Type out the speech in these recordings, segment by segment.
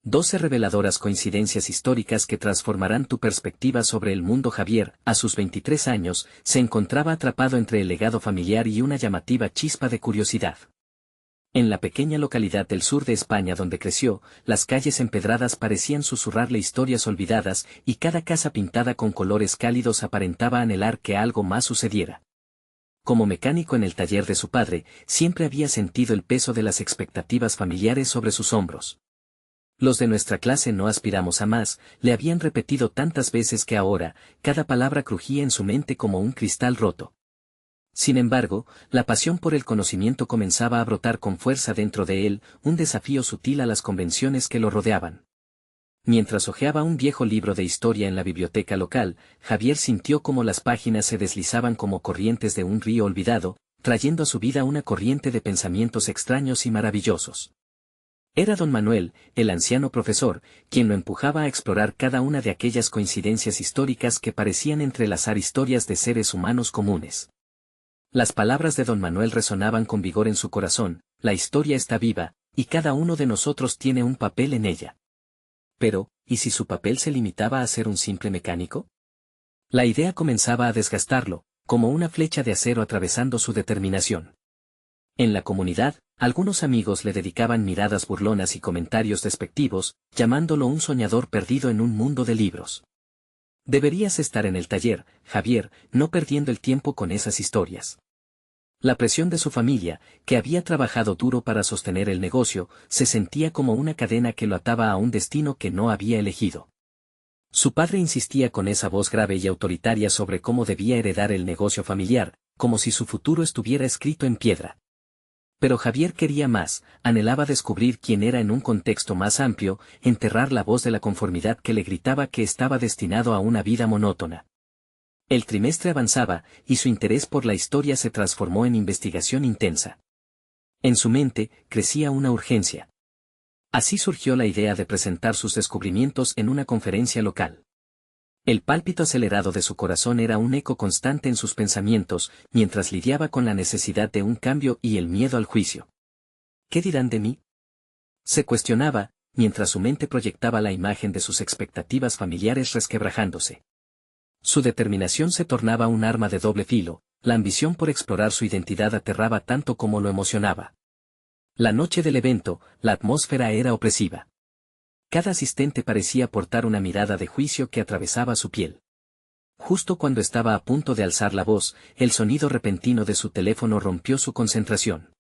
12 reveladoras coincidencias históricas que transformarán tu perspectiva sobre el mundo. Javier, a sus 23 años, se encontraba atrapado entre el legado familiar y una llamativa chispa de curiosidad. En la pequeña localidad del sur de España donde creció, las calles empedradas parecían susurrarle historias olvidadas y cada casa pintada con colores cálidos aparentaba anhelar que algo más sucediera. Como mecánico en el taller de su padre, siempre había sentido el peso de las expectativas familiares sobre sus hombros. Los de nuestra clase no aspiramos a más, le habían repetido tantas veces que ahora, cada palabra crujía en su mente como un cristal roto. Sin embargo, la pasión por el conocimiento comenzaba a brotar con fuerza dentro de él, un desafío sutil a las convenciones que lo rodeaban. Mientras hojeaba un viejo libro de historia en la biblioteca local, Javier sintió como las páginas se deslizaban como corrientes de un río olvidado, trayendo a su vida una corriente de pensamientos extraños y maravillosos. Era don Manuel, el anciano profesor, quien lo empujaba a explorar cada una de aquellas coincidencias históricas que parecían entrelazar historias de seres humanos comunes. Las palabras de don Manuel resonaban con vigor en su corazón: la historia está viva, y cada uno de nosotros tiene un papel en ella. Pero, ¿y si su papel se limitaba a ser un simple mecánico? La idea comenzaba a desgastarlo, como una flecha de acero atravesando su determinación. En la comunidad, algunos amigos le dedicaban miradas burlonas y comentarios despectivos, llamándolo un soñador perdido en un mundo de libros. Deberías estar en el taller, Javier, no perdiendo el tiempo con esas historias. La presión de su familia, que había trabajado duro para sostener el negocio, se sentía como una cadena que lo ataba a un destino que no había elegido. Su padre insistía con esa voz grave y autoritaria sobre cómo debía heredar el negocio familiar, como si su futuro estuviera escrito en piedra. Pero Javier quería más, anhelaba descubrir quién era en un contexto más amplio, enterrar la voz de la conformidad que le gritaba que estaba destinado a una vida monótona. El trimestre avanzaba, y su interés por la historia se transformó en investigación intensa. En su mente, crecía una urgencia. Así surgió la idea de presentar sus descubrimientos en una conferencia local. El pálpito acelerado de su corazón era un eco constante en sus pensamientos, mientras lidiaba con la necesidad de un cambio y el miedo al juicio. ¿Qué dirán de mí?, se cuestionaba, mientras su mente proyectaba la imagen de sus expectativas familiares resquebrajándose. Su determinación se tornaba un arma de doble filo, la ambición por explorar su identidad aterraba tanto como lo emocionaba. La noche del evento, la atmósfera era opresiva. Cada asistente parecía portar una mirada de juicio que atravesaba su piel. Justo cuando estaba a punto de alzar la voz, el sonido repentino de su teléfono rompió su concentración.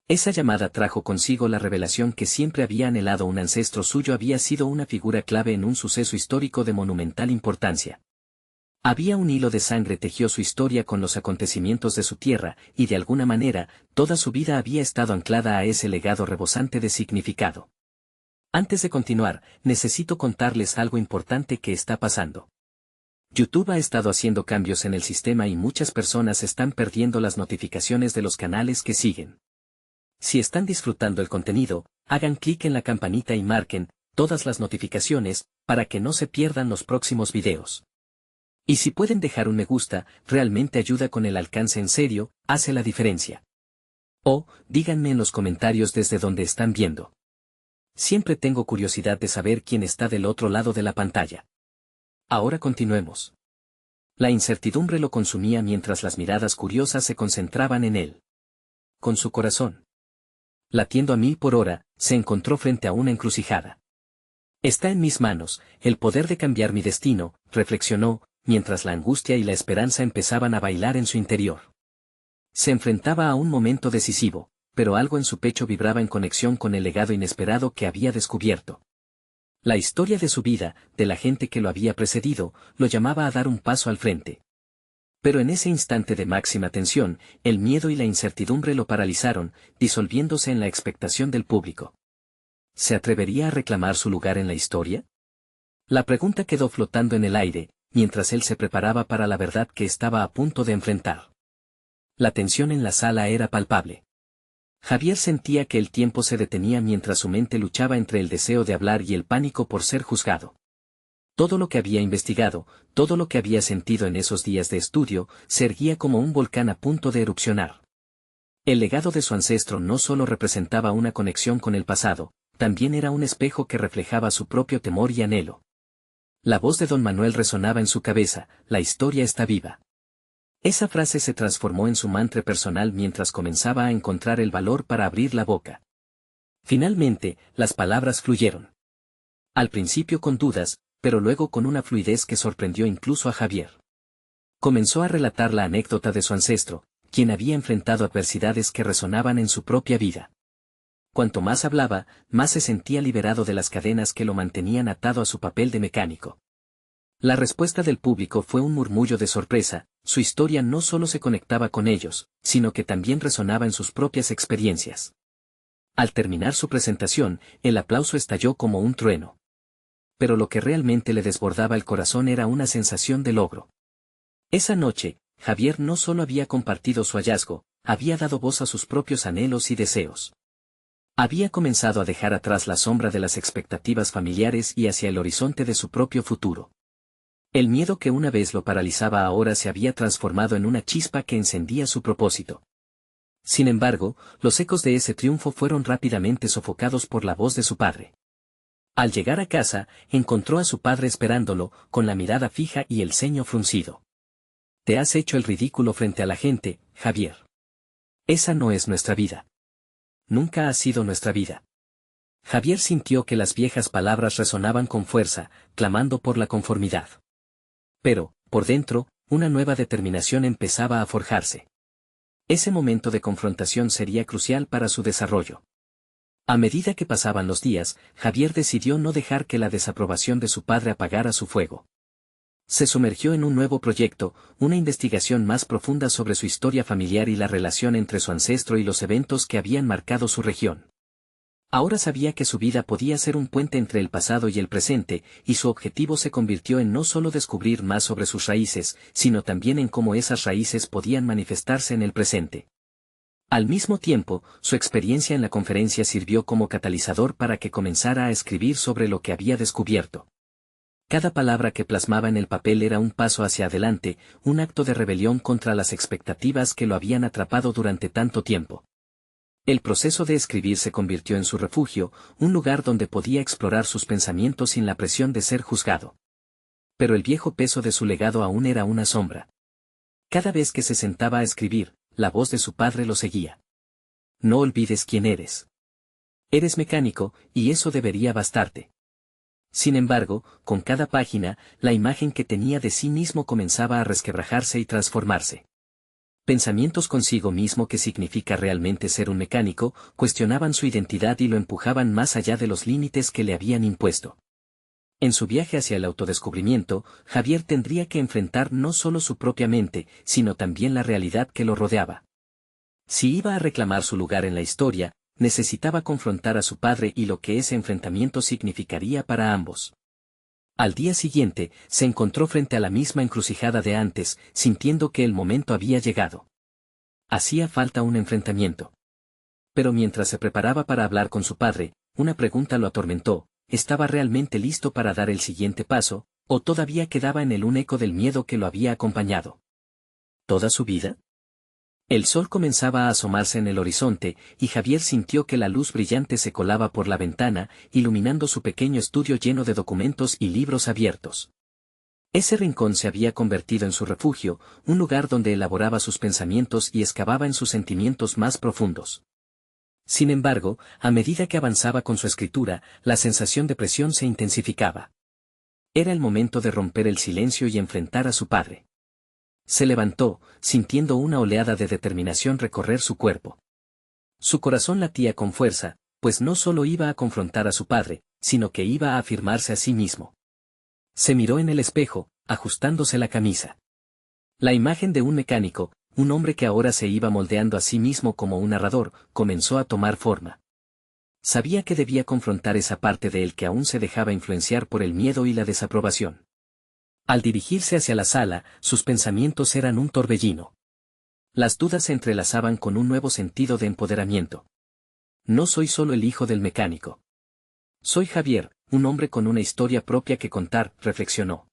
Esa llamada trajo consigo la revelación que siempre había anhelado: un ancestro suyo había sido una figura clave en un suceso histórico de monumental importancia. Había un hilo de sangre tejió su historia con los acontecimientos de su tierra, y de alguna manera, toda su vida había estado anclada a ese legado rebosante de significado. Antes de continuar, necesito contarles algo importante que está pasando. YouTube ha estado haciendo cambios en el sistema y muchas personas están perdiendo las notificaciones de los canales que siguen. Si están disfrutando el contenido, hagan clic en la campanita y marquen todas las notificaciones para que no se pierdan los próximos videos. Y si pueden dejar un me gusta, realmente ayuda con el alcance, en serio, hace la diferencia. O, díganme en los comentarios desde donde están viendo. Siempre tengo curiosidad de saber quién está del otro lado de la pantalla. Ahora continuemos. La incertidumbre lo consumía mientras las miradas curiosas se concentraban en él. Con su corazón latiendo a 1000 por hora, se encontró frente a una encrucijada. Está en mis manos, el poder de cambiar mi destino, reflexionó, mientras la angustia y la esperanza empezaban a bailar en su interior. Se enfrentaba a un momento decisivo, pero algo en su pecho vibraba en conexión con el legado inesperado que había descubierto. La historia de su vida, de la gente que lo había precedido, lo llamaba a dar un paso al frente. Pero en ese instante de máxima tensión, el miedo y la incertidumbre lo paralizaron, disolviéndose en la expectación del público. ¿Se atrevería a reclamar su lugar en la historia? La pregunta quedó flotando en el aire, mientras él se preparaba para la verdad que estaba a punto de enfrentar. La tensión en la sala era palpable. Javier sentía que el tiempo se detenía mientras su mente luchaba entre el deseo de hablar y el pánico por ser juzgado. Todo lo que había investigado, todo lo que había sentido en esos días de estudio, se erguía como un volcán a punto de erupcionar. El legado de su ancestro no solo representaba una conexión con el pasado, también era un espejo que reflejaba su propio temor y anhelo. La voz de don Manuel resonaba en su cabeza: la historia está viva. Esa frase se transformó en su mantra personal mientras comenzaba a encontrar el valor para abrir la boca. Finalmente, las palabras fluyeron. Al principio con dudas, pero luego con una fluidez que sorprendió incluso a Javier. Comenzó a relatar la anécdota de su ancestro, quien había enfrentado adversidades que resonaban en su propia vida. Cuanto más hablaba, más se sentía liberado de las cadenas que lo mantenían atado a su papel de mecánico. La respuesta del público fue un murmullo de sorpresa: su historia no solo se conectaba con ellos, sino que también resonaba en sus propias experiencias. Al terminar su presentación, el aplauso estalló como un trueno. Pero lo que realmente le desbordaba el corazón era una sensación de logro. Esa noche, Javier no solo había compartido su hallazgo, había dado voz a sus propios anhelos y deseos. Había comenzado a dejar atrás la sombra de las expectativas familiares y hacia el horizonte de su propio futuro. El miedo que una vez lo paralizaba ahora se había transformado en una chispa que encendía su propósito. Sin embargo, los ecos de ese triunfo fueron rápidamente sofocados por la voz de su padre. Al llegar a casa, encontró a su padre esperándolo, con la mirada fija y el ceño fruncido. Te has hecho el ridículo frente a la gente, Javier. Esa no es nuestra vida. Nunca ha sido nuestra vida. Javier sintió que las viejas palabras resonaban con fuerza, clamando por la conformidad. Pero, por dentro, una nueva determinación empezaba a forjarse. Ese momento de confrontación sería crucial para su desarrollo. A medida que pasaban los días, Javier decidió no dejar que la desaprobación de su padre apagara su fuego. Se sumergió en un nuevo proyecto, una investigación más profunda sobre su historia familiar y la relación entre su ancestro y los eventos que habían marcado su región. Ahora sabía que su vida podía ser un puente entre el pasado y el presente, y su objetivo se convirtió en no solo descubrir más sobre sus raíces, sino también en cómo esas raíces podían manifestarse en el presente. Al mismo tiempo, su experiencia en la conferencia sirvió como catalizador para que comenzara a escribir sobre lo que había descubierto. Cada palabra que plasmaba en el papel era un paso hacia adelante, un acto de rebelión contra las expectativas que lo habían atrapado durante tanto tiempo. El proceso de escribir se convirtió en su refugio, un lugar donde podía explorar sus pensamientos sin la presión de ser juzgado. Pero el viejo peso de su legado aún era una sombra. Cada vez que se sentaba a escribir, la voz de su padre lo seguía. No olvides quién eres. Eres mecánico, y eso debería bastarte. Sin embargo, con cada página, la imagen que tenía de sí mismo comenzaba a resquebrajarse y transformarse. Pensamientos consigo mismo, que significa realmente ser un mecánico, cuestionaban su identidad y lo empujaban más allá de los límites que le habían impuesto. En su viaje hacia el autodescubrimiento, Javier tendría que enfrentar no solo su propia mente, sino también la realidad que lo rodeaba. Si iba a reclamar su lugar en la historia, necesitaba confrontar a su padre y lo que ese enfrentamiento significaría para ambos. Al día siguiente, se encontró frente a la misma encrucijada de antes, sintiendo que el momento había llegado. Hacía falta un enfrentamiento. Pero mientras se preparaba para hablar con su padre, una pregunta lo atormentó: ¿estaba realmente listo para dar el siguiente paso, o todavía quedaba en él un eco del miedo que lo había acompañado toda su vida? El sol comenzaba a asomarse en el horizonte, y Javier sintió que la luz brillante se colaba por la ventana, iluminando su pequeño estudio lleno de documentos y libros abiertos. Ese rincón se había convertido en su refugio, un lugar donde elaboraba sus pensamientos y excavaba en sus sentimientos más profundos. Sin embargo, a medida que avanzaba con su escritura, la sensación de presión se intensificaba. Era el momento de romper el silencio y enfrentar a su padre. Se levantó, sintiendo una oleada de determinación recorrer su cuerpo. Su corazón latía con fuerza, pues no solo iba a confrontar a su padre, sino que iba a afirmarse a sí mismo. Se miró en el espejo, ajustándose la camisa. La imagen de un mecánico, un hombre que ahora se iba moldeando a sí mismo como un narrador, comenzó a tomar forma. Sabía que debía confrontar esa parte de él que aún se dejaba influenciar por el miedo y la desaprobación. Al dirigirse hacia la sala, sus pensamientos eran un torbellino. Las dudas se entrelazaban con un nuevo sentido de empoderamiento. No soy solo el hijo del mecánico. Soy Javier, un hombre con una historia propia que contar, reflexionó.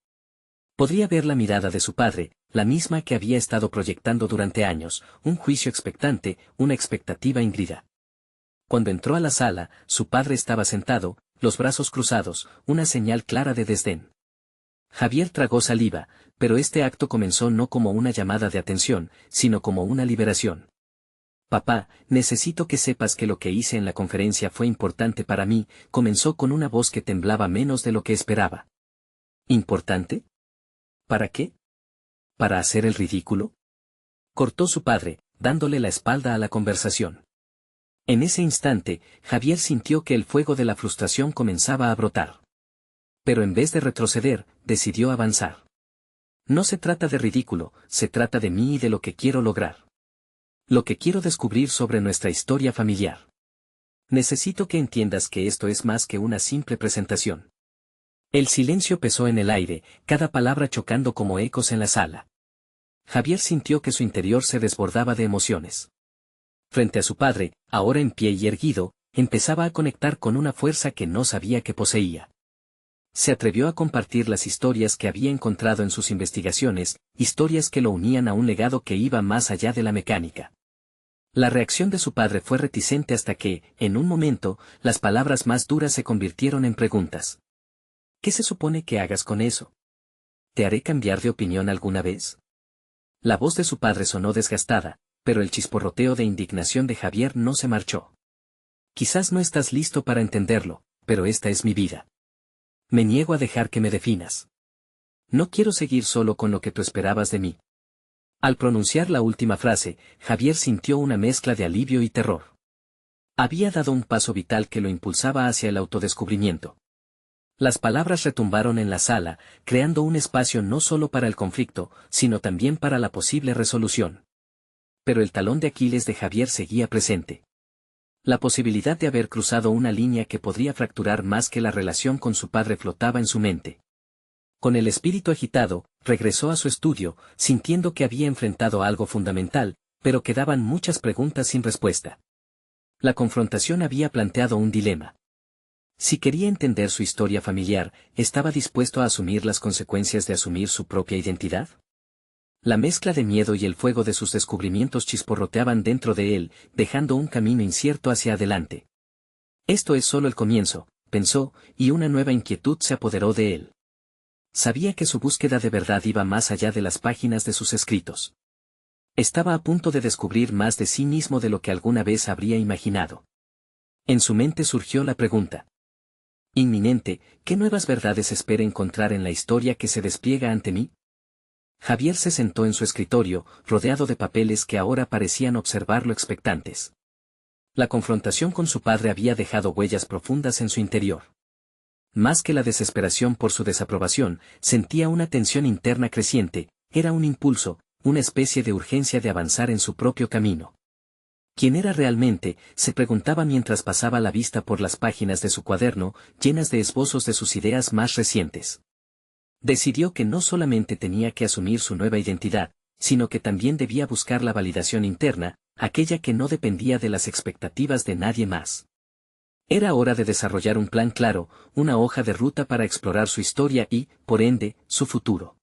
Podría ver la mirada de su padre, la misma que había estado proyectando durante años, un juicio expectante, una expectativa híbrida. Cuando entró a la sala, su padre estaba sentado, los brazos cruzados, una señal clara de desdén. Javier tragó saliva, pero este acto comenzó no como una llamada de atención, sino como una liberación. Papá, necesito que sepas que lo que hice en la conferencia fue importante para mí, comenzó con una voz que temblaba menos de lo que esperaba. ¿Importante? ¿Para qué? ¿Para hacer el ridículo? Cortó su padre, dándole la espalda a la conversación. En ese instante, Javier sintió que el fuego de la frustración comenzaba a brotar. Pero en vez de retroceder, decidió avanzar. No se trata de ridículo, se trata de mí y de lo que quiero lograr. Lo que quiero descubrir sobre nuestra historia familiar. Necesito que entiendas que esto es más que una simple presentación. El silencio pesó en el aire, cada palabra chocando como ecos en la sala. Javier sintió que su interior se desbordaba de emociones. Frente a su padre, ahora en pie y erguido, empezaba a conectar con una fuerza que no sabía que poseía. Se atrevió a compartir las historias que había encontrado en sus investigaciones, historias que lo unían a un legado que iba más allá de la mecánica. La reacción de su padre fue reticente hasta que, en un momento, las palabras más duras se convirtieron en preguntas. ¿Qué se supone que hagas con eso? ¿Te haré cambiar de opinión alguna vez? La voz de su padre sonó desgastada, pero el chisporroteo de indignación de Javier no se marchó. Quizás no estás listo para entenderlo, pero esta es mi vida. Me niego a dejar que me definas. No quiero seguir solo con lo que tú esperabas de mí. Al pronunciar la última frase, Javier sintió una mezcla de alivio y terror. Había dado un paso vital que lo impulsaba hacia el autodescubrimiento. Las palabras retumbaron en la sala, creando un espacio no solo para el conflicto, sino también para la posible resolución. Pero el talón de Aquiles de Javier seguía presente. La posibilidad de haber cruzado una línea que podría fracturar más que la relación con su padre flotaba en su mente. Con el espíritu agitado, regresó a su estudio, sintiendo que había enfrentado algo fundamental, pero quedaban muchas preguntas sin respuesta. La confrontación había planteado un dilema. Si quería entender su historia familiar, ¿estaba dispuesto a asumir las consecuencias de asumir su propia identidad? La mezcla de miedo y el fuego de sus descubrimientos chisporroteaban dentro de él, dejando un camino incierto hacia adelante. Esto es solo el comienzo, pensó, y una nueva inquietud se apoderó de él. Sabía que su búsqueda de verdad iba más allá de las páginas de sus escritos. Estaba a punto de descubrir más de sí mismo de lo que alguna vez habría imaginado. En su mente surgió la pregunta inminente, ¿qué nuevas verdades espera encontrar en la historia que se despliega ante mí? Javier se sentó en su escritorio, rodeado de papeles que ahora parecían observarlo expectantes. La confrontación con su padre había dejado huellas profundas en su interior. Más que la desesperación por su desaprobación, sentía una tensión interna creciente, era un impulso, una especie de urgencia de avanzar en su propio camino. ¿Quién era realmente?, se preguntaba mientras pasaba la vista por las páginas de su cuaderno, llenas de esbozos de sus ideas más recientes. Decidió que no solamente tenía que asumir su nueva identidad, sino que también debía buscar la validación interna, aquella que no dependía de las expectativas de nadie más. Era hora de desarrollar un plan claro, una hoja de ruta para explorar su historia y, por ende, su futuro.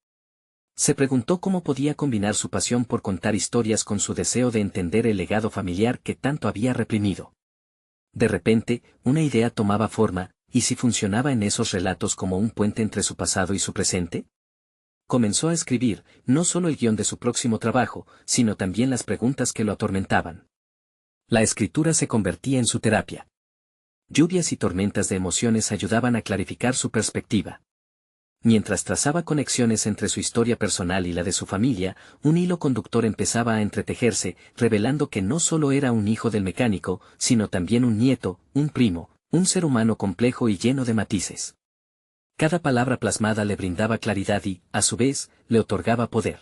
Se preguntó cómo podía combinar su pasión por contar historias con su deseo de entender el legado familiar que tanto había reprimido. De repente, una idea tomaba forma, ¿y si funcionaba en esos relatos como un puente entre su pasado y su presente? Comenzó a escribir, no solo el guión de su próximo trabajo, sino también las preguntas que lo atormentaban. La escritura se convertía en su terapia. Lluvias y tormentas de emociones ayudaban a clarificar su perspectiva. Mientras trazaba conexiones entre su historia personal y la de su familia, un hilo conductor empezaba a entretejerse, revelando que no solo era un hijo del mecánico, sino también un nieto, un primo, un ser humano complejo y lleno de matices. Cada palabra plasmada le brindaba claridad y, a su vez, le otorgaba poder.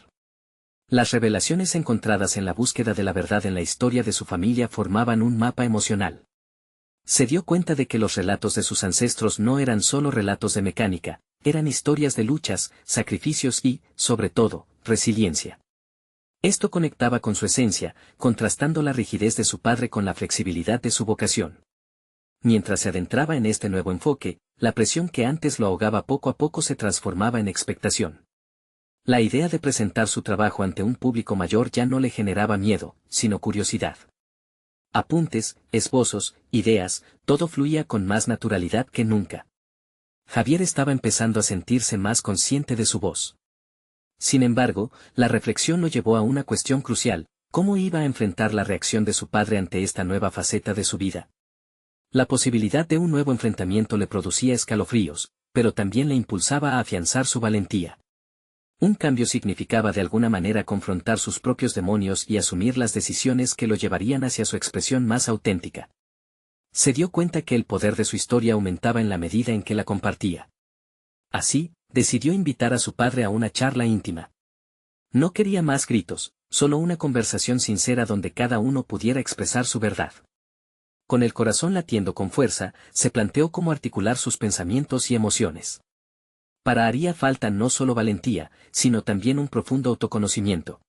Las revelaciones encontradas en la búsqueda de la verdad en la historia de su familia formaban un mapa emocional. Se dio cuenta de que los relatos de sus ancestros no eran solo relatos de mecánica, eran historias de luchas, sacrificios y, sobre todo, resiliencia. Esto conectaba con su esencia, contrastando la rigidez de su padre con la flexibilidad de su vocación. Mientras se adentraba en este nuevo enfoque, la presión que antes lo ahogaba poco a poco se transformaba en expectación. La idea de presentar su trabajo ante un público mayor ya no le generaba miedo, sino curiosidad. Apuntes, esbozos, ideas, todo fluía con más naturalidad que nunca. Javier estaba empezando a sentirse más consciente de su voz. Sin embargo, la reflexión lo llevó a una cuestión crucial: ¿cómo iba a enfrentar la reacción de su padre ante esta nueva faceta de su vida? La posibilidad de un nuevo enfrentamiento le producía escalofríos, pero también le impulsaba a afianzar su valentía. Un cambio significaba de alguna manera confrontar sus propios demonios y asumir las decisiones que lo llevarían hacia su expresión más auténtica. Se dio cuenta que el poder de su historia aumentaba en la medida en que la compartía. Así, decidió invitar a su padre a una charla íntima. No quería más gritos, solo una conversación sincera donde cada uno pudiera expresar su verdad. Con el corazón latiendo con fuerza, se planteó cómo articular sus pensamientos y emociones. Haría falta no solo valentía, sino también un profundo autoconocimiento.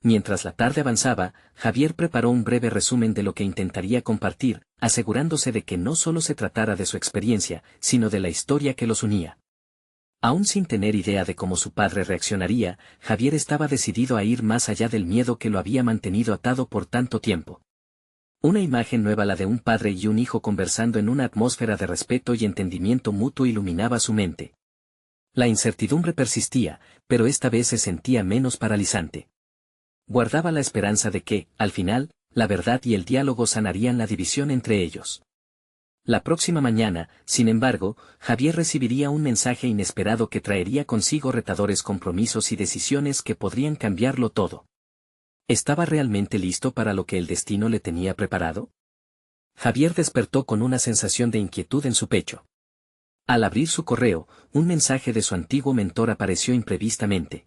Mientras la tarde avanzaba, Javier preparó un breve resumen de lo que intentaría compartir, asegurándose de que no solo se tratara de su experiencia, sino de la historia que los unía. Aún sin tener idea de cómo su padre reaccionaría, Javier estaba decidido a ir más allá del miedo que lo había mantenido atado por tanto tiempo. Una imagen nueva, la de un padre y un hijo conversando en una atmósfera de respeto y entendimiento mutuo, iluminaba su mente. La incertidumbre persistía, pero esta vez se sentía menos paralizante. Guardaba la esperanza de que, al final, la verdad y el diálogo sanarían la división entre ellos. La próxima mañana, sin embargo, Javier recibiría un mensaje inesperado que traería consigo retadores compromisos y decisiones que podrían cambiarlo todo. ¿Estaba realmente listo para lo que el destino le tenía preparado? Javier despertó con una sensación de inquietud en su pecho. Al abrir su correo, un mensaje de su antiguo mentor apareció imprevistamente.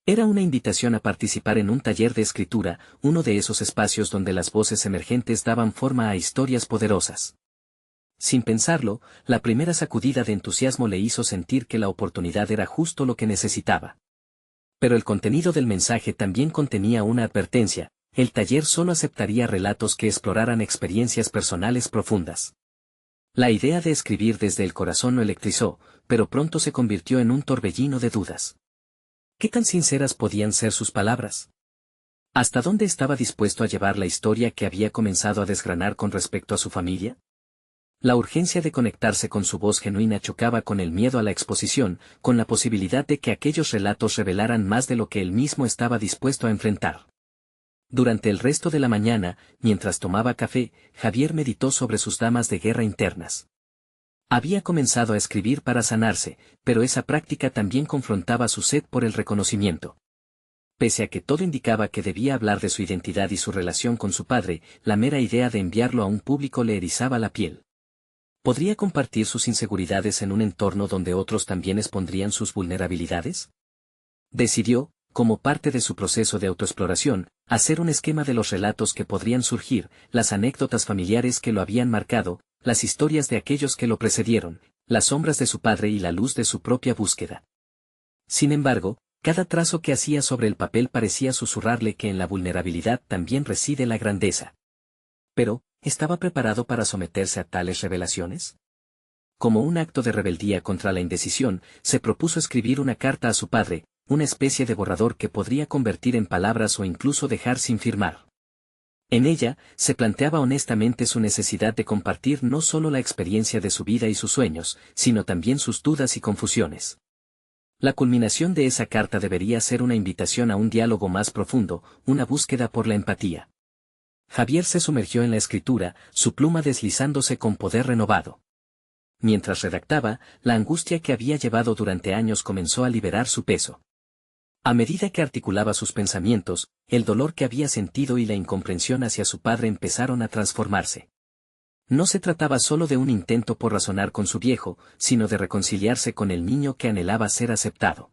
Era una invitación a participar en un taller de escritura, uno de esos espacios donde las voces emergentes daban forma a historias poderosas. Sin pensarlo, la primera sacudida de entusiasmo le hizo sentir que la oportunidad era justo lo que necesitaba. Pero el contenido del mensaje también contenía una advertencia: el taller solo aceptaría relatos que exploraran experiencias personales profundas. La idea de escribir desde el corazón lo electrizó, pero pronto se convirtió en un torbellino de dudas. ¿Qué tan sinceras podían ser sus palabras? ¿Hasta dónde estaba dispuesto a llevar la historia que había comenzado a desgranar con respecto a su familia? La urgencia de conectarse con su voz genuina chocaba con el miedo a la exposición, con la posibilidad de que aquellos relatos revelaran más de lo que él mismo estaba dispuesto a enfrentar. Durante el resto de la mañana, mientras tomaba café, Javier meditó sobre sus damas de guerra internas. Había comenzado a escribir para sanarse, pero esa práctica también confrontaba su sed por el reconocimiento. Pese a que todo indicaba que debía hablar de su identidad y su relación con su padre, la mera idea de enviarlo a un público le erizaba la piel. ¿Podría compartir sus inseguridades en un entorno donde otros también expondrían sus vulnerabilidades? Decidió, como parte de su proceso de autoexploración, hacer un esquema de los relatos que podrían surgir, las anécdotas familiares que lo habían marcado, las historias de aquellos que lo precedieron, las sombras de su padre y la luz de su propia búsqueda. Sin embargo, cada trazo que hacía sobre el papel parecía susurrarle que en la vulnerabilidad también reside la grandeza. Pero, ¿estaba preparado para someterse a tales revelaciones? Como un acto de rebeldía contra la indecisión, se propuso escribir una carta a su padre, una especie de borrador que podría convertir en palabras o incluso dejar sin firmar. En ella, se planteaba honestamente su necesidad de compartir no solo la experiencia de su vida y sus sueños, sino también sus dudas y confusiones. La culminación de esa carta debería ser una invitación a un diálogo más profundo, una búsqueda por la empatía. Javier se sumergió en la escritura, su pluma deslizándose con poder renovado. Mientras redactaba, la angustia que había llevado durante años comenzó a liberar su peso. A medida que articulaba sus pensamientos, el dolor que había sentido y la incomprensión hacia su padre empezaron a transformarse. No se trataba solo de un intento por razonar con su viejo, sino de reconciliarse con el niño que anhelaba ser aceptado.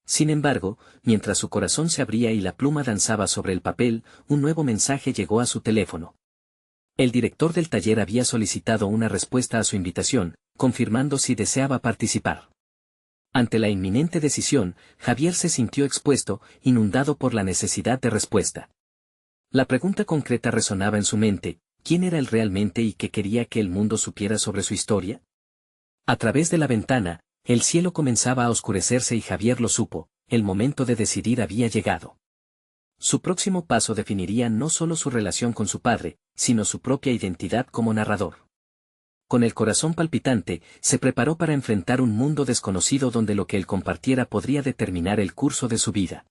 Sin embargo, mientras su corazón se abría y la pluma danzaba sobre el papel, un nuevo mensaje llegó a su teléfono. El director del taller había solicitado una respuesta a su invitación, confirmando si deseaba participar. Ante la inminente decisión, Javier se sintió expuesto, inundado por la necesidad de respuesta. La pregunta concreta resonaba en su mente: ¿quién era él realmente y qué quería que el mundo supiera sobre su historia? A través de la ventana, el cielo comenzaba a oscurecerse y Javier lo supo: el momento de decidir había llegado. Su próximo paso definiría no solo su relación con su padre, sino su propia identidad como narrador. Con el corazón palpitante, se preparó para enfrentar un mundo desconocido donde lo que él compartiera podría determinar el curso de su vida.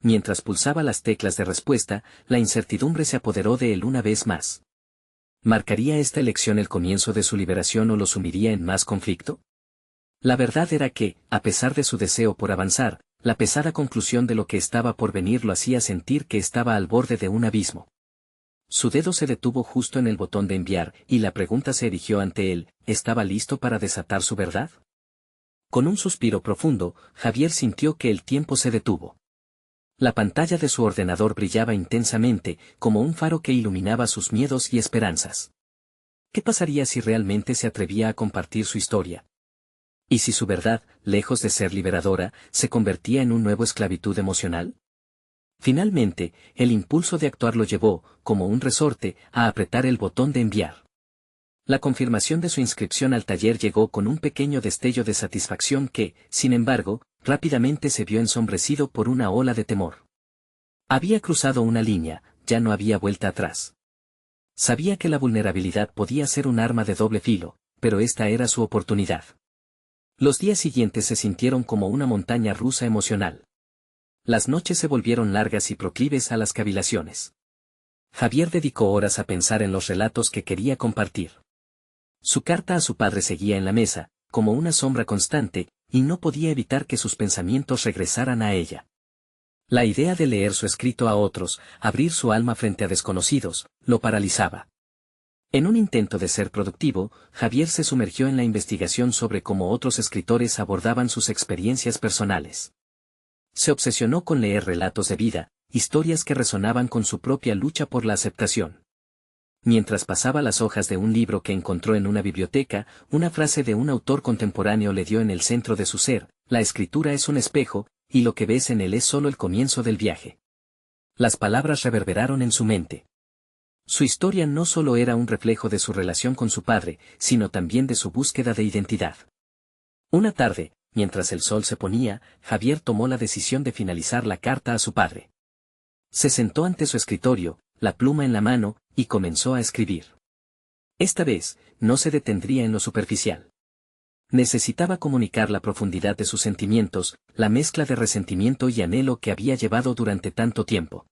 Mientras pulsaba las teclas de respuesta, la incertidumbre se apoderó de él una vez más. ¿Marcaría esta elección el comienzo de su liberación o lo sumiría en más conflicto? La verdad era que, a pesar de su deseo por avanzar, la pesada conclusión de lo que estaba por venir lo hacía sentir que estaba al borde de un abismo. Su dedo se detuvo justo en el botón de enviar, y la pregunta se erigió ante él: ¿estaba listo para desatar su verdad? Con un suspiro profundo, Javier sintió que el tiempo se detuvo. La pantalla de su ordenador brillaba intensamente, como un faro que iluminaba sus miedos y esperanzas. ¿Qué pasaría si realmente se atrevía a compartir su historia? ¿Y si su verdad, lejos de ser liberadora, se convertía en un nuevo esclavitud emocional? Finalmente, el impulso de actuar lo llevó, como un resorte, a apretar el botón de enviar. La confirmación de su inscripción al taller llegó con un pequeño destello de satisfacción que, sin embargo, rápidamente se vio ensombrecido por una ola de temor. Había cruzado una línea, ya no había vuelta atrás. Sabía que la vulnerabilidad podía ser un arma de doble filo, pero esta era su oportunidad. Los días siguientes se sintieron como una montaña rusa emocional. Las noches se volvieron largas y proclives a las cavilaciones. Javier dedicó horas a pensar en los relatos que quería compartir. Su carta a su padre seguía en la mesa, como una sombra constante, y no podía evitar que sus pensamientos regresaran a ella. La idea de leer su escrito a otros, abrir su alma frente a desconocidos, lo paralizaba. En un intento de ser productivo, Javier se sumergió en la investigación sobre cómo otros escritores abordaban sus experiencias personales. Se obsesionó con leer relatos de vida, historias que resonaban con su propia lucha por la aceptación. Mientras pasaba las hojas de un libro que encontró en una biblioteca, una frase de un autor contemporáneo le dio en el centro de su ser: la escritura es un espejo, y lo que ves en él es solo el comienzo del viaje. Las palabras reverberaron en su mente. Su historia no solo era un reflejo de su relación con su padre, sino también de su búsqueda de identidad. Una tarde, mientras el sol se ponía, Javier tomó la decisión de finalizar la carta a su padre. Se sentó ante su escritorio, la pluma en la mano, y comenzó a escribir. Esta vez, no se detendría en lo superficial. Necesitaba comunicar la profundidad de sus sentimientos, la mezcla de resentimiento y anhelo que había llevado durante tanto tiempo.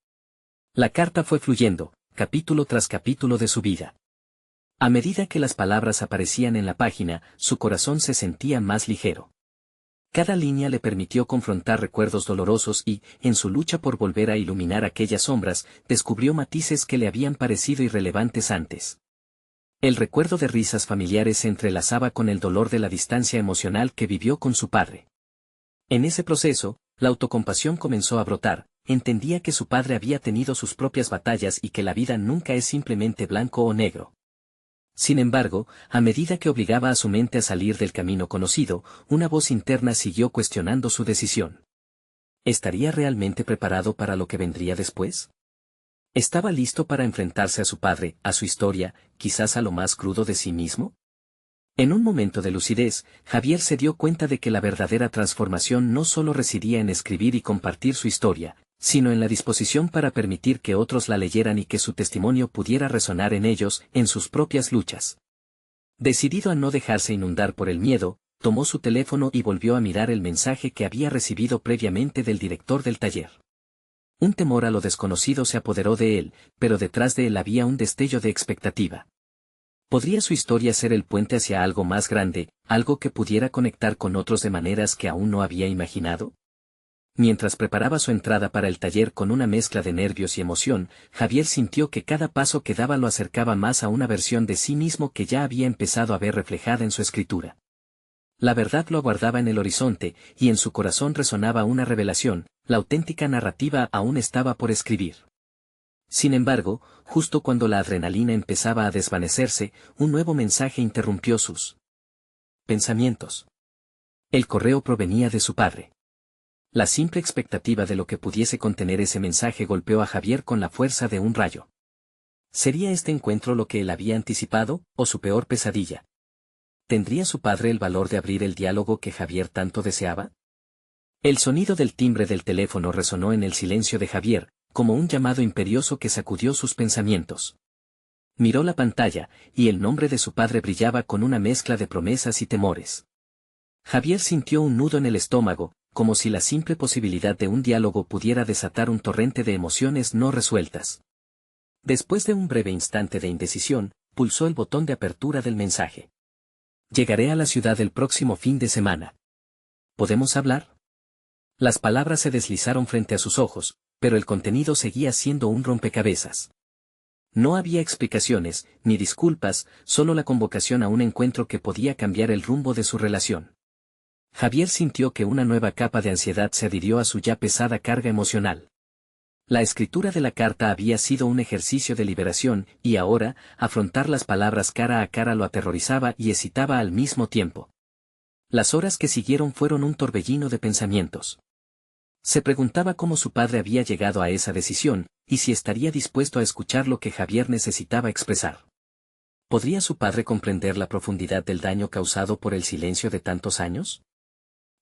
La carta fue fluyendo, capítulo tras capítulo de su vida. A medida que las palabras aparecían en la página, su corazón se sentía más ligero. Cada línea le permitió confrontar recuerdos dolorosos y, en su lucha por volver a iluminar aquellas sombras, descubrió matices que le habían parecido irrelevantes antes. El recuerdo de risas familiares se entrelazaba con el dolor de la distancia emocional que vivió con su padre. En ese proceso, la autocompasión comenzó a brotar. Entendía que su padre había tenido sus propias batallas y que la vida nunca es simplemente blanco o negro. Sin embargo, a medida que obligaba a su mente a salir del camino conocido, una voz interna siguió cuestionando su decisión. ¿Estaría realmente preparado para lo que vendría después? ¿Estaba listo para enfrentarse a su padre, a su historia, quizás a lo más crudo de sí mismo? En un momento de lucidez, Javier se dio cuenta de que la verdadera transformación no solo residía en escribir y compartir su historia, sino en la disposición para permitir que otros la leyeran y que su testimonio pudiera resonar en ellos, en sus propias luchas. Decidido a no dejarse inundar por el miedo, tomó su teléfono y volvió a mirar el mensaje que había recibido previamente del director del taller. Un temor a lo desconocido se apoderó de él, pero detrás de él había un destello de expectativa. ¿Podría su historia ser el puente hacia algo más grande, algo que pudiera conectar con otros de maneras que aún no había imaginado? Mientras preparaba su entrada para el taller con una mezcla de nervios y emoción, Javier sintió que cada paso que daba lo acercaba más a una versión de sí mismo que ya había empezado a ver reflejada en su escritura. La verdad lo aguardaba en el horizonte, y en su corazón resonaba una revelación: la auténtica narrativa aún estaba por escribir. Sin embargo, justo cuando la adrenalina empezaba a desvanecerse, un nuevo mensaje interrumpió sus pensamientos. El correo provenía de su padre. La simple expectativa de lo que pudiese contener ese mensaje golpeó a Javier con la fuerza de un rayo. ¿Sería este encuentro lo que él había anticipado, o su peor pesadilla? ¿Tendría su padre el valor de abrir el diálogo que Javier tanto deseaba? El sonido del timbre del teléfono resonó en el silencio de Javier, como un llamado imperioso que sacudió sus pensamientos. Miró la pantalla, y el nombre de su padre brillaba con una mezcla de promesas y temores. Javier sintió un nudo en el estómago, como si la simple posibilidad de un diálogo pudiera desatar un torrente de emociones no resueltas. Después de un breve instante de indecisión, pulsó el botón de apertura del mensaje. Llegaré a la ciudad el próximo fin de semana. ¿Podemos hablar? Las palabras se deslizaron frente a sus ojos, pero el contenido seguía siendo un rompecabezas. No había explicaciones, ni disculpas, solo la convocación a un encuentro que podía cambiar el rumbo de su relación. Javier sintió que una nueva capa de ansiedad se adhirió a su ya pesada carga emocional. La escritura de la carta había sido un ejercicio de liberación, y ahora, afrontar las palabras cara a cara lo aterrorizaba y excitaba al mismo tiempo. Las horas que siguieron fueron un torbellino de pensamientos. Se preguntaba cómo su padre había llegado a esa decisión, y si estaría dispuesto a escuchar lo que Javier necesitaba expresar. ¿Podría su padre comprender la profundidad del daño causado por el silencio de tantos años?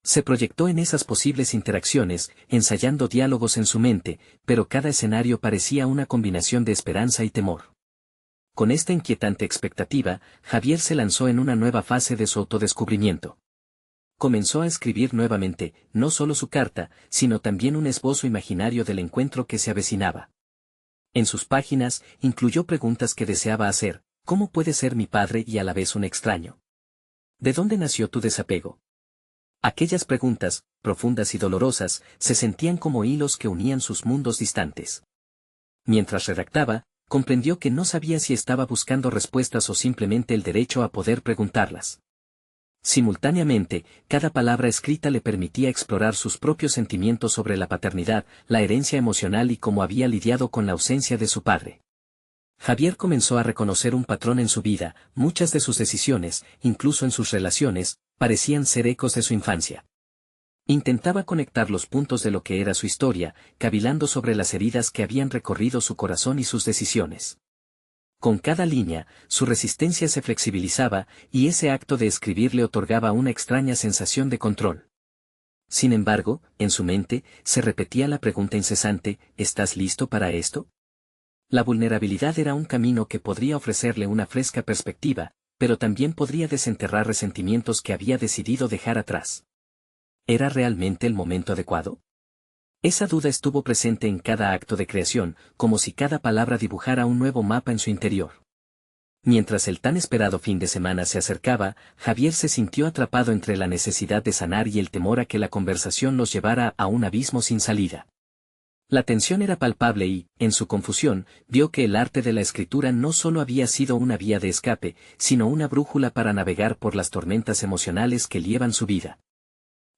Se proyectó en esas posibles interacciones, ensayando diálogos en su mente, pero cada escenario parecía una combinación de esperanza y temor. Con esta inquietante expectativa, Javier se lanzó en una nueva fase de su autodescubrimiento. Comenzó a escribir nuevamente, no solo su carta, sino también un esbozo imaginario del encuentro que se avecinaba. En sus páginas, incluyó preguntas que deseaba hacer: ¿cómo puede ser mi padre y a la vez un extraño? ¿De dónde nació tu desapego? Aquellas preguntas, profundas y dolorosas, se sentían como hilos que unían sus mundos distantes. Mientras redactaba, comprendió que no sabía si estaba buscando respuestas o simplemente el derecho a poder preguntarlas. Simultáneamente, cada palabra escrita le permitía explorar sus propios sentimientos sobre la paternidad, la herencia emocional y cómo había lidiado con la ausencia de su padre. Javier comenzó a reconocer un patrón en su vida: muchas de sus decisiones, incluso en sus relaciones, parecían ser ecos de su infancia. Intentaba conectar los puntos de lo que era su historia, cavilando sobre las heridas que habían recorrido su corazón y sus decisiones. Con cada línea, su resistencia se flexibilizaba, y ese acto de escribir le otorgaba una extraña sensación de control. Sin embargo, en su mente, se repetía la pregunta incesante: ¿estás listo para esto? La vulnerabilidad era un camino que podría ofrecerle una fresca perspectiva, pero también podría desenterrar resentimientos que había decidido dejar atrás. ¿Era realmente el momento adecuado? Esa duda estuvo presente en cada acto de creación, como si cada palabra dibujara un nuevo mapa en su interior. Mientras el tan esperado fin de semana se acercaba, Javier se sintió atrapado entre la necesidad de sanar y el temor a que la conversación los llevara a un abismo sin salida. La tensión era palpable y, en su confusión, vio que el arte de la escritura no solo había sido una vía de escape, sino una brújula para navegar por las tormentas emocionales que lievan su vida.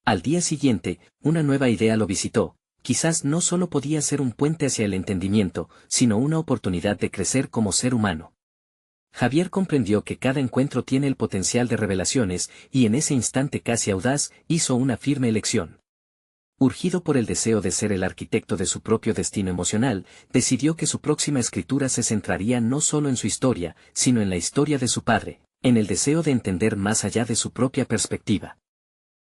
Al día siguiente, una nueva idea lo visitó: quizás no solo podía ser un puente hacia el entendimiento, sino una oportunidad de crecer como ser humano. Javier comprendió que cada encuentro tiene el potencial de revelaciones, y en ese instante casi audaz, hizo una firme elección. Urgido por el deseo de ser el arquitecto de su propio destino emocional, decidió que su próxima escritura se centraría no solo en su historia, sino en la historia de su padre, en el deseo de entender más allá de su propia perspectiva.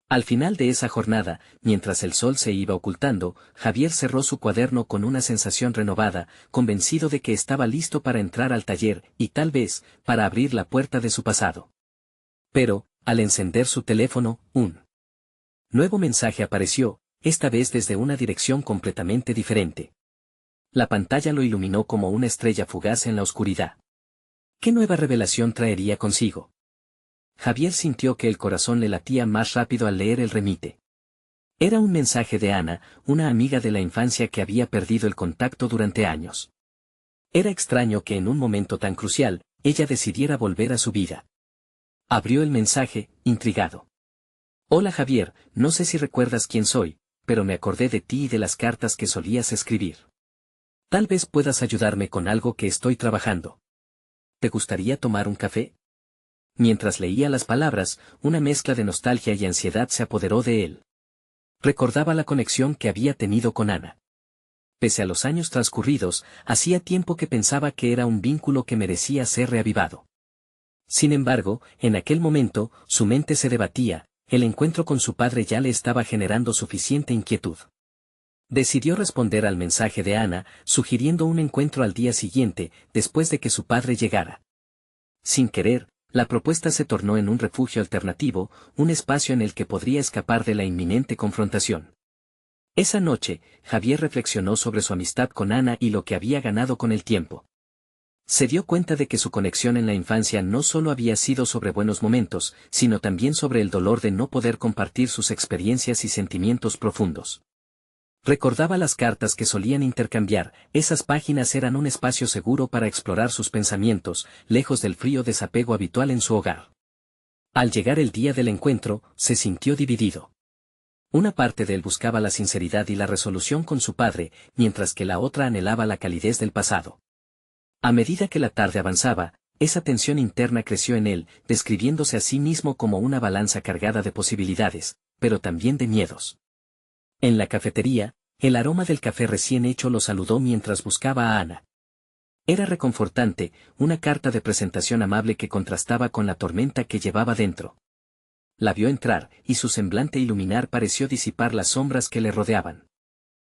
Al final de esa jornada, mientras el sol se iba ocultando, Javier cerró su cuaderno con una sensación renovada, convencido de que estaba listo para entrar al taller y tal vez, para abrir la puerta de su pasado. Pero, al encender su teléfono, un nuevo mensaje apareció, esta vez desde una dirección completamente diferente. La pantalla lo iluminó como una estrella fugaz en la oscuridad. ¿Qué nueva revelación traería consigo? Javier sintió que el corazón le latía más rápido al leer el remite. Era un mensaje de Ana, una amiga de la infancia que había perdido el contacto durante años. Era extraño que en un momento tan crucial, ella decidiera volver a su vida. Abrió el mensaje, intrigado. Hola Javier, no sé si recuerdas quién soy, pero me acordé de ti y de las cartas que solías escribir. Tal vez puedas ayudarme con algo que estoy trabajando. ¿Te gustaría tomar un café? Mientras leía las palabras, una mezcla de nostalgia y ansiedad se apoderó de él. Recordaba la conexión que había tenido con Ana. Pese a los años transcurridos, hacía tiempo que pensaba que era un vínculo que merecía ser reavivado. Sin embargo, en aquel momento, su mente se debatía: el encuentro con su padre ya le estaba generando suficiente inquietud. Decidió responder al mensaje de Ana, sugiriendo un encuentro al día siguiente, después de que su padre llegara. Sin querer, la propuesta se tornó en un refugio alternativo, un espacio en el que podría escapar de la inminente confrontación. Esa noche, Javier reflexionó sobre su amistad con Ana y lo que había ganado con el tiempo. Se dio cuenta de que su conexión en la infancia no solo había sido sobre buenos momentos, sino también sobre el dolor de no poder compartir sus experiencias y sentimientos profundos. Recordaba las cartas que solían intercambiar, esas páginas eran un espacio seguro para explorar sus pensamientos, lejos del frío desapego habitual en su hogar. Al llegar el día del encuentro, se sintió dividido. Una parte de él buscaba la sinceridad y la resolución con su padre, mientras que la otra anhelaba la calidez del pasado. A medida que la tarde avanzaba, esa tensión interna creció en él, describiéndose a sí mismo como una balanza cargada de posibilidades, pero también de miedos. En la cafetería, el aroma del café recién hecho lo saludó mientras buscaba a Ana. Era reconfortante, una carta de presentación amable que contrastaba con la tormenta que llevaba dentro. La vio entrar, y su semblante iluminar pareció disipar las sombras que le rodeaban.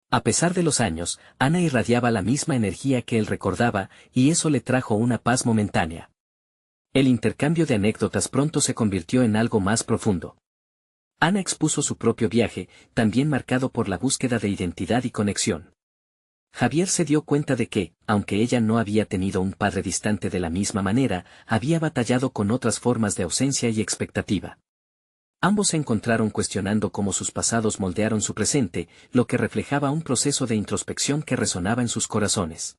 A pesar de los años, Ana irradiaba la misma energía que él recordaba, y eso le trajo una paz momentánea. El intercambio de anécdotas pronto se convirtió en algo más profundo. Ana expuso su propio viaje, también marcado por la búsqueda de identidad y conexión. Javier se dio cuenta de que, aunque ella no había tenido un padre distante de la misma manera, había batallado con otras formas de ausencia y expectativa. Ambos se encontraron cuestionando cómo sus pasados moldearon su presente, lo que reflejaba un proceso de introspección que resonaba en sus corazones.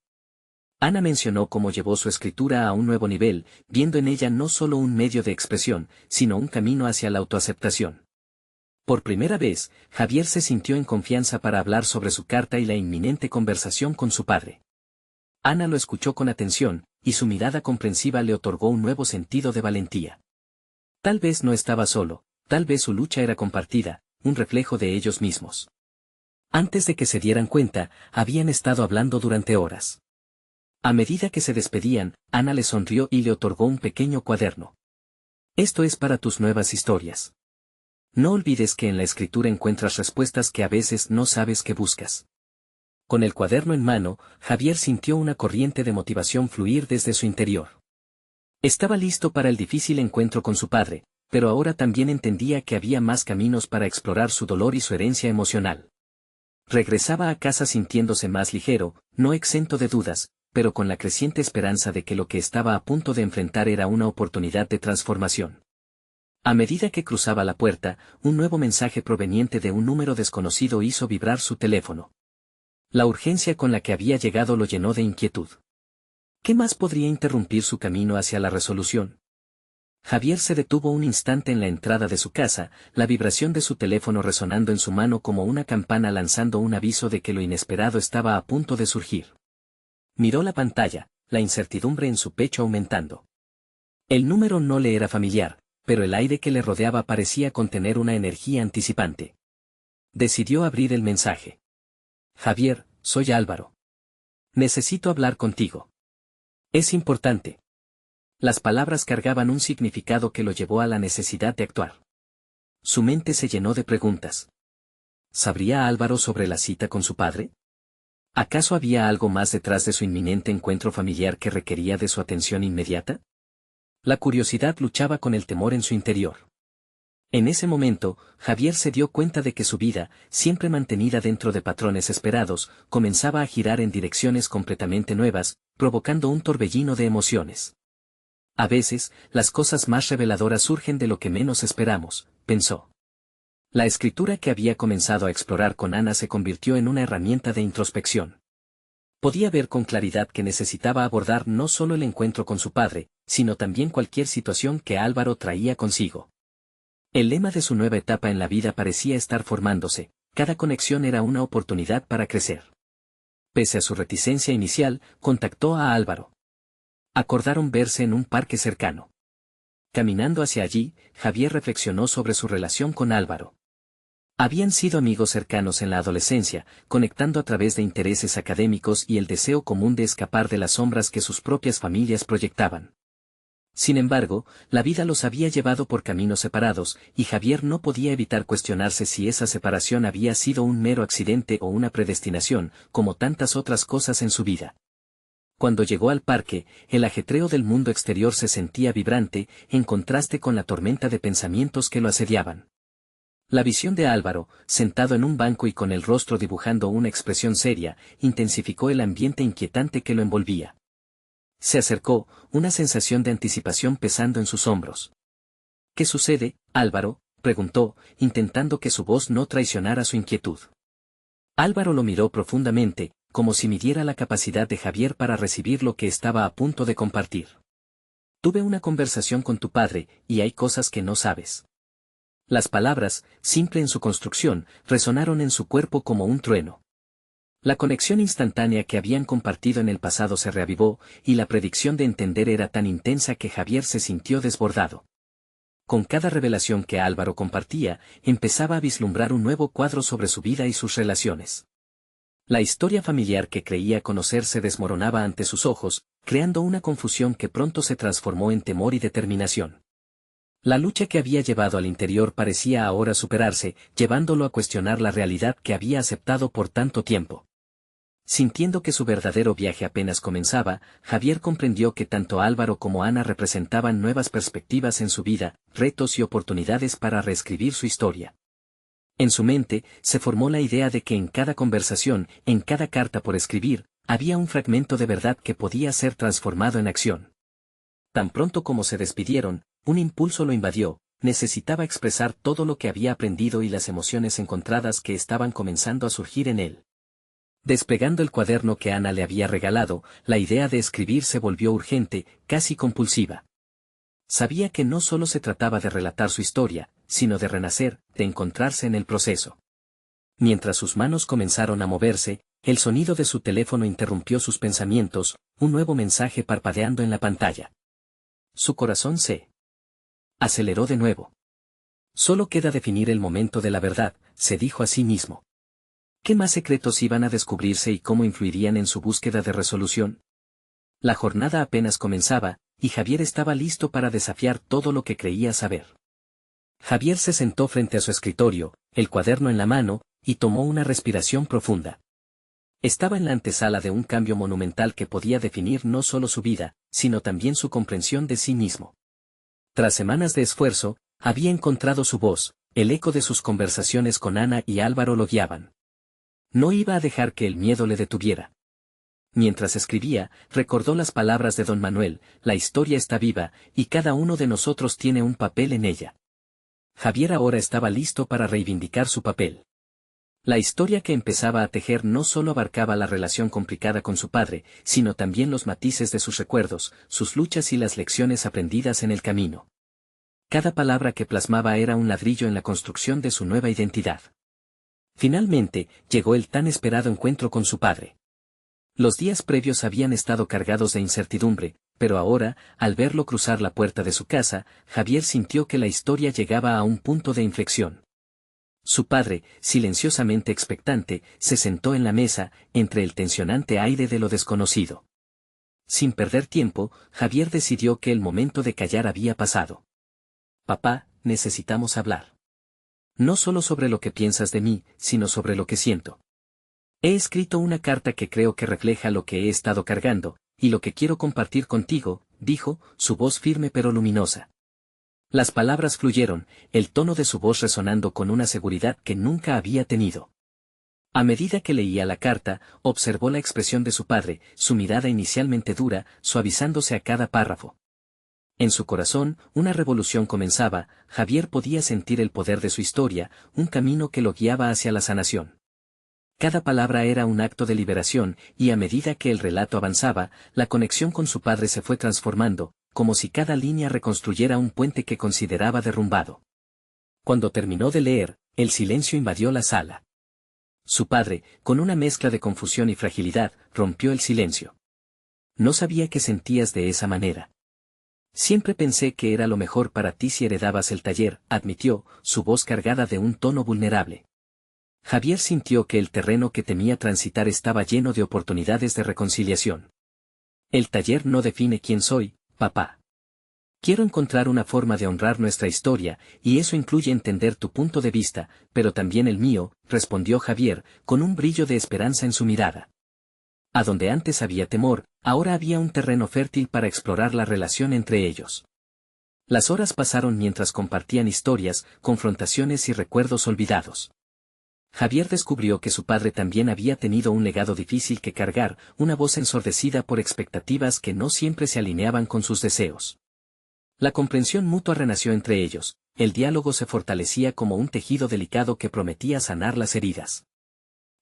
Ana mencionó cómo llevó su escritura a un nuevo nivel, viendo en ella no solo un medio de expresión, sino un camino hacia la autoaceptación. Por primera vez, Javier se sintió en confianza para hablar sobre su carta y la inminente conversación con su padre. Ana lo escuchó con atención, y su mirada comprensiva le otorgó un nuevo sentido de valentía. Tal vez no estaba solo, tal vez su lucha era compartida, un reflejo de ellos mismos. Antes de que se dieran cuenta, habían estado hablando durante horas. A medida que se despedían, Ana le sonrió y le otorgó un pequeño cuaderno. Esto es para tus nuevas historias. No olvides que en la escritura encuentras respuestas que a veces no sabes que buscas. Con el cuaderno en mano, Javier sintió una corriente de motivación fluir desde su interior. Estaba listo para el difícil encuentro con su padre, pero ahora también entendía que había más caminos para explorar su dolor y su herencia emocional. Regresaba a casa sintiéndose más ligero, no exento de dudas, pero con la creciente esperanza de que lo que estaba a punto de enfrentar era una oportunidad de transformación. A medida que cruzaba la puerta, un nuevo mensaje proveniente de un número desconocido hizo vibrar su teléfono. La urgencia con la que había llegado lo llenó de inquietud. ¿Qué más podría interrumpir su camino hacia la resolución? Javier se detuvo un instante en la entrada de su casa, la vibración de su teléfono resonando en su mano como una campana lanzando un aviso de que lo inesperado estaba a punto de surgir. Miró la pantalla, la incertidumbre en su pecho aumentando. El número no le era familiar, pero el aire que le rodeaba parecía contener una energía anticipante. Decidió abrir el mensaje. Javier, soy Álvaro. Necesito hablar contigo. Es importante. Las palabras cargaban un significado que lo llevó a la necesidad de actuar. Su mente se llenó de preguntas. ¿Sabría Álvaro sobre la cita con su padre? ¿Acaso había algo más detrás de su inminente encuentro familiar que requería de su atención inmediata? La curiosidad luchaba con el temor en su interior. En ese momento, Javier se dio cuenta de que su vida, siempre mantenida dentro de patrones esperados, comenzaba a girar en direcciones completamente nuevas, provocando un torbellino de emociones. A veces, las cosas más reveladoras surgen de lo que menos esperamos, pensó. La escritura que había comenzado a explorar con Ana se convirtió en una herramienta de introspección. Podía ver con claridad que necesitaba abordar no solo el encuentro con su padre, sino también cualquier situación que Álvaro traía consigo. El lema de su nueva etapa en la vida parecía estar formándose, cada conexión era una oportunidad para crecer. Pese a su reticencia inicial, contactó a Álvaro. Acordaron verse en un parque cercano. Caminando hacia allí, Javier reflexionó sobre su relación con Álvaro. Habían sido amigos cercanos en la adolescencia, conectando a través de intereses académicos y el deseo común de escapar de las sombras que sus propias familias proyectaban. Sin embargo, la vida los había llevado por caminos separados, y Javier no podía evitar cuestionarse si esa separación había sido un mero accidente o una predestinación, como tantas otras cosas en su vida. Cuando llegó al parque, el ajetreo del mundo exterior se sentía vibrante, en contraste con la tormenta de pensamientos que lo asediaban. La visión de Álvaro, sentado en un banco y con el rostro dibujando una expresión seria, intensificó el ambiente inquietante que lo envolvía. Se acercó, una sensación de anticipación pesando en sus hombros. ¿Qué sucede, Álvaro?, preguntó, intentando que su voz no traicionara su inquietud. Álvaro lo miró profundamente, como si midiera la capacidad de Javier para recibir lo que estaba a punto de compartir. Tuve una conversación con tu padre, y hay cosas que no sabes. Las palabras, simple en su construcción, resonaron en su cuerpo como un trueno. La conexión instantánea que habían compartido en el pasado se reavivó, y la predicción de entender era tan intensa que Javier se sintió desbordado. Con cada revelación que Álvaro compartía, empezaba a vislumbrar un nuevo cuadro sobre su vida y sus relaciones. La historia familiar que creía conocer se desmoronaba ante sus ojos, creando una confusión que pronto se transformó en temor y determinación. La lucha que había llevado al interior parecía ahora superarse, llevándolo a cuestionar la realidad que había aceptado por tanto tiempo. Sintiendo que su verdadero viaje apenas comenzaba, Javier comprendió que tanto Álvaro como Ana representaban nuevas perspectivas en su vida, retos y oportunidades para reescribir su historia. En su mente, se formó la idea de que en cada conversación, en cada carta por escribir, había un fragmento de verdad que podía ser transformado en acción. Tan pronto como se despidieron, un impulso lo invadió, necesitaba expresar todo lo que había aprendido y las emociones encontradas que estaban comenzando a surgir en él. Despegando el cuaderno que Ana le había regalado, la idea de escribir se volvió urgente, casi compulsiva. Sabía que no solo se trataba de relatar su historia, sino de renacer, de encontrarse en el proceso. Mientras sus manos comenzaron a moverse, el sonido de su teléfono interrumpió sus pensamientos, un nuevo mensaje parpadeando en la pantalla. Su corazón se aceleró de nuevo. Solo queda definir el momento de la verdad, se dijo a sí mismo. ¿Qué más secretos iban a descubrirse y cómo influirían en su búsqueda de resolución? La jornada apenas comenzaba, y Javier estaba listo para desafiar todo lo que creía saber. Javier se sentó frente a su escritorio, el cuaderno en la mano, y tomó una respiración profunda. Estaba en la antesala de un cambio monumental que podía definir no solo su vida, sino también su comprensión de sí mismo. Tras semanas de esfuerzo, había encontrado su voz, el eco de sus conversaciones con Ana y Álvaro lo guiaban. No iba a dejar que el miedo le detuviera. Mientras escribía, recordó las palabras de don Manuel: la historia está viva, y cada uno de nosotros tiene un papel en ella. Javier ahora estaba listo para reivindicar su papel. La historia que empezaba a tejer no solo abarcaba la relación complicada con su padre, sino también los matices de sus recuerdos, sus luchas y las lecciones aprendidas en el camino. Cada palabra que plasmaba era un ladrillo en la construcción de su nueva identidad. Finalmente, llegó el tan esperado encuentro con su padre. Los días previos habían estado cargados de incertidumbre, pero ahora, al verlo cruzar la puerta de su casa, Javier sintió que la historia llegaba a un punto de inflexión. Su padre, silenciosamente expectante, se sentó en la mesa, entre el tensionante aire de lo desconocido. Sin perder tiempo, Javier decidió que el momento de callar había pasado. Papá, necesitamos hablar. No solo sobre lo que piensas de mí, sino sobre lo que siento. He escrito una carta que creo que refleja lo que he estado cargando, y lo que quiero compartir contigo, dijo, su voz firme pero luminosa. Las palabras fluyeron, el tono de su voz resonando con una seguridad que nunca había tenido. A medida que leía la carta, observó la expresión de su padre, su mirada inicialmente dura, suavizándose a cada párrafo. En su corazón, una revolución comenzaba. Javier podía sentir el poder de su historia, un camino que lo guiaba hacia la sanación. Cada palabra era un acto de liberación, y a medida que el relato avanzaba, la conexión con su padre se fue transformando, como si cada línea reconstruyera un puente que consideraba derrumbado. Cuando terminó de leer, el silencio invadió la sala. Su padre, con una mezcla de confusión y fragilidad, rompió el silencio. No sabía que sentías de esa manera. Siempre pensé que era lo mejor para ti si heredabas el taller, admitió, su voz cargada de un tono vulnerable. Javier sintió que el terreno que temía transitar estaba lleno de oportunidades de reconciliación. El taller no define quién soy, papá. Quiero encontrar una forma de honrar nuestra historia, y eso incluye entender tu punto de vista, pero también el mío, respondió Javier, con un brillo de esperanza en su mirada. A donde antes había temor, ahora había un terreno fértil para explorar la relación entre ellos. Las horas pasaron mientras compartían historias, confrontaciones y recuerdos olvidados. Javier descubrió que su padre también había tenido un legado difícil que cargar, una voz ensordecida por expectativas que no siempre se alineaban con sus deseos. La comprensión mutua renació entre ellos, el diálogo se fortalecía como un tejido delicado que prometía sanar las heridas.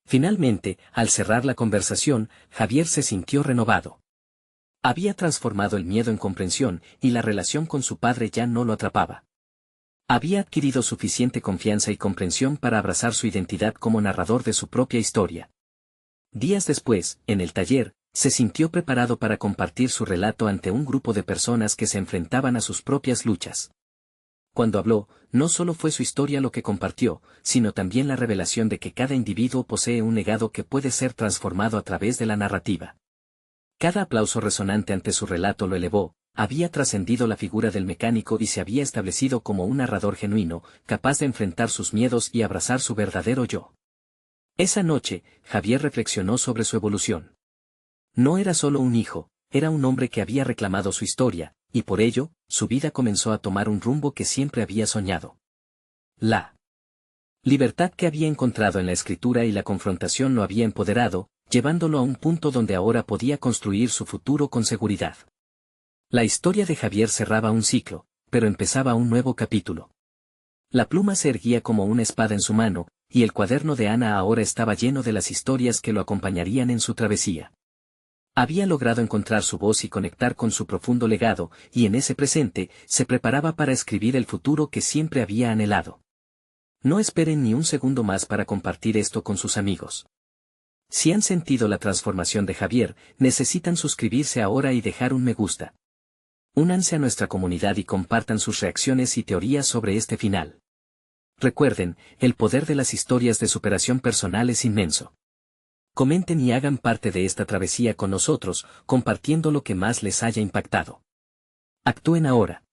Finalmente, al cerrar la conversación, Javier se sintió renovado. Había transformado el miedo en comprensión, y la relación con su padre ya no lo atrapaba. Había adquirido suficiente confianza y comprensión para abrazar su identidad como narrador de su propia historia. Días después, en el taller, se sintió preparado para compartir su relato ante un grupo de personas que se enfrentaban a sus propias luchas. Cuando habló, no solo fue su historia lo que compartió, sino también la revelación de que cada individuo posee un legado que puede ser transformado a través de la narrativa. Cada aplauso resonante ante su relato lo elevó, había trascendido la figura del mecánico y se había establecido como un narrador genuino, capaz de enfrentar sus miedos y abrazar su verdadero yo. Esa noche, Javier reflexionó sobre su evolución. No era solo un hijo, era un hombre que había reclamado su historia, y por ello, su vida comenzó a tomar un rumbo que siempre había soñado. La libertad que había encontrado en la escritura y la confrontación lo había empoderado, llevándolo a un punto donde ahora podía construir su futuro con seguridad. La historia de Javier cerraba un ciclo, pero empezaba un nuevo capítulo. La pluma se erguía como una espada en su mano, y el cuaderno de Ana ahora estaba lleno de las historias que lo acompañarían en su travesía. Había logrado encontrar su voz y conectar con su profundo legado, y en ese presente, se preparaba para escribir el futuro que siempre había anhelado. No esperen ni un segundo más para compartir esto con sus amigos. Si han sentido la transformación de Javier, necesitan suscribirse ahora y dejar un me gusta. Únanse a nuestra comunidad y compartan sus reacciones y teorías sobre este final. Recuerden, el poder de las historias de superación personal es inmenso. Comenten y hagan parte de esta travesía con nosotros, compartiendo lo que más les haya impactado. Actúen ahora.